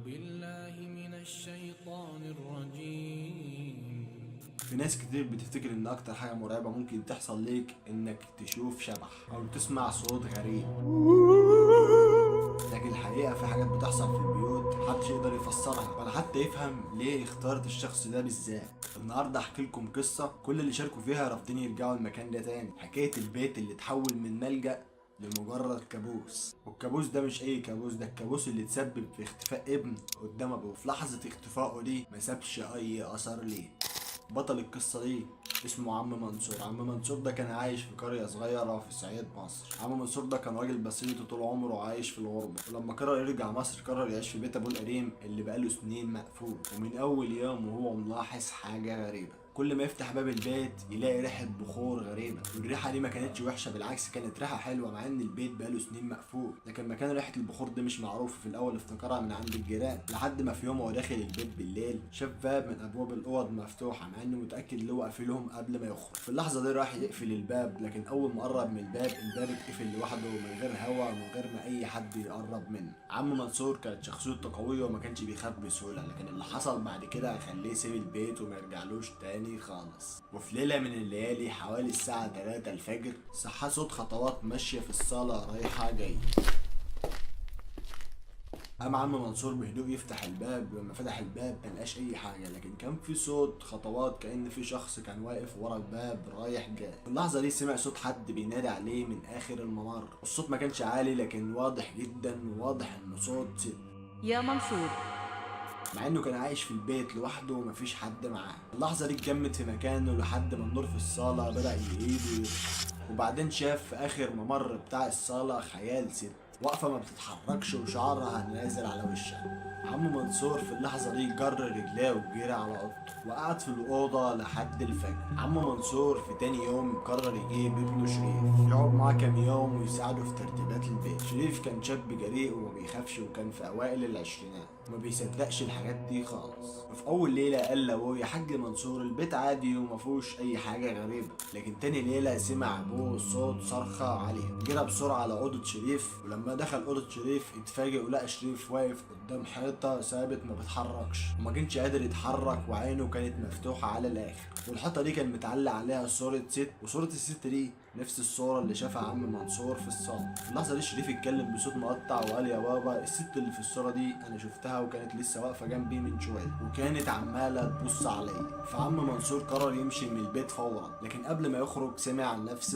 بالله من الشيطان الرجيم. في ناس كتير بتفتكر ان اكتر حاجة مرعبة ممكن تحصل ليك انك تشوف شبح او تسمع صوت غريب، لكن الحقيقة في حاجات بتحصل في البيوت محدش يقدر يفسرها ولا حتى يفهم ليه اختارت الشخص ده بالذات. النهارده احكي لكم قصة كل اللي شاركوا فيها رافضين يرجعوا المكان ده تاني، حكاية البيت اللي اتحول من ملجأ لمجرد كابوس. والكابوس ده مش اي كابوس، ده الكابوس اللي تسبب في اختفاء ابن قدام ابوه. في لحظة اختفائه دي ما سابش اي اثر ليه. بطل القصة دي اسمه عم منصور. عم منصور ده كان عايش في قرية صغيرة في صعيد مصر. عم منصور ده كان راجل بسيط وطول عمره عايش في الغربة، ولما قرر يرجع مصر قرر يعيش في بيت ابوه القديم اللي بقاله سنين مقفول. ومن اول يوم وهو ملاحظ حاجة غريبة، كل ما يفتح باب البيت يلاقي ريحة بخور غريبة. والريحة دي ما كانتش وحشة، بالعكس كانت ريحة حلوة مع ان البيت بقاله سنين مقفول. لكن مكان ريحة البخور دي مش معروفة. في الاول افتكرها من عند الجيران، لحد ما في يوم وهو داخل البيت بالليل شاف باب من ابواب الاوض مفتوحة مع انه متأكد ان هو قافلهم قبل ما يخرج. في اللحظة دي راح يقفل الباب، لكن اول ما قرب من الباب اتقفل لوحده من غير هوا ومن غير ما اي حد يقرب منه. عم منصور كانت شخصيته قوية وما كانش بيخاف بسهولة، لكن اللي حصل بعد كده خليه يسيب البيت وما يرجعلوش تاني خالص. وفي ليلة من الليالي حوالي الساعة 3 الفجر صحى صوت خطوات ماشية في الصالة رايحة جاية. قام عم منصور بهدوء يفتح الباب. لما فتح الباب ملقاش اي حاجه، لكن كان في صوت خطوات كأن في شخص كان واقف ورا الباب رايح جاي. في اللحظه دي سمع صوت حد بينادي عليه من اخر الممر. الصوت ما كانش عالي لكن واضح جدا، وواضح انه صوت ست. يا منصور. مع انه كان عايش في البيت لوحده ومفيش حد معاه. اللحظه دي اتجمد في مكانه لحد ما النور في الصاله بدأ يقيد ويطفي. وبعدين شاف في اخر ممر بتاع الصاله خيال ست واقفه ما بتتحركش وشعرها نازل على وشها. عم منصور في اللحظه دي جر رجليه وجري على اوضته وقعد في الاوضه لحد الفجر. عم منصور في تاني يوم قرر يجيب ابنه شريف يقعد معاه كام يوم ويساعده في ترتيبات البيت. شريف كان شاب جريء وما بيخافش، وكان في اوائل العشرينات وما بيصدقش الحاجات دي خالص. وفي اول ليله قال لابوه: يا حاج منصور البيت عادي وما فيهوش اي حاجه غريبه. لكن تاني ليله سمع ابوه صوت صرخه عليه. جرى بسرعه على اوضه شريف، ولما دخل اوضه شريف اتفاجئ ولقى شريف واقف قدام حيطه ثابت ما بيتحركش، وما كانش قادر يتحرك وعينه كانت مفتوحه على الاخر. والحيطه دي كان متعلق عليها صوره ست، وصوره الست دي نفس الصورة اللي شافها عم منصور في الصالة. في اللحظة دي شريف اتكلم بصوت مقطع وقال: يا بابا الست اللي في الصورة دي أنا شفتها وكانت لسه واقفة جنبي من شوية وكانت عمالة تبص عليا. فعم منصور قرر يمشي من البيت فورا، لكن قبل ما يخرج سمع نفس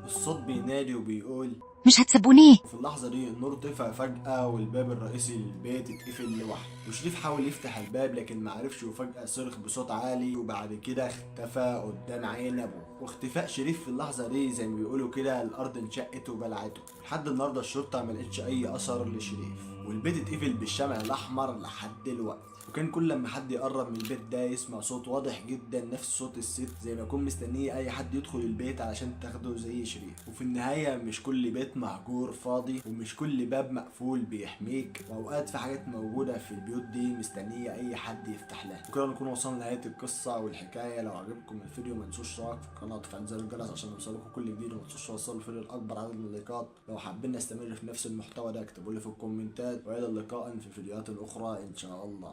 الصوت بينادي وبيقول: مش هتسيبوني؟ وفي اللحظة دي النور طفى فجأة والباب الرئيسي للبيت اتقفل لوحده. وشريف حاول يفتح الباب لكن معرفش، وفجأة صرخ بصوت عالي وبعد كده اختفى قدام عين ابوه. واختفاء شريف في اللحظة دي زي ما بيقولوا كده الأرض انشقت وبلعته. لحد النهاردة الشرطة ملقتش أي أثر لشريف، والبيت اتقفل بالشمع الأحمر لحد دلوقتي. وكان كل لما حد يقرب من البيت ده يسمع صوت واضح جدا نفس صوت الست، زي ما يكون مستنيه اي حد يدخل البيت علشان تاخده زي شريف. وفي النهاية مش كل بيت مهجور فاضي، ومش كل باب مقفول بيحميك، واوقات في حاجات موجودة في البيوت دي مستنية اي حد يفتح لها. وكده نكون وصلنا لنهاية القصة والحكاية. لو عجبكم الفيديو ما تنسوش اشتراك في القناة وتفعيل زر الجرس عشان يوصلكم كل جديد، وما تنسوش توصلوا الفيديو لاكبر عدد من اللايكات. لو حابين نستمر في نفس المحتوى ده اكتبوا لي في الكومنتات، والى اللقاء في فيديوهات اخرى ان شاء الله.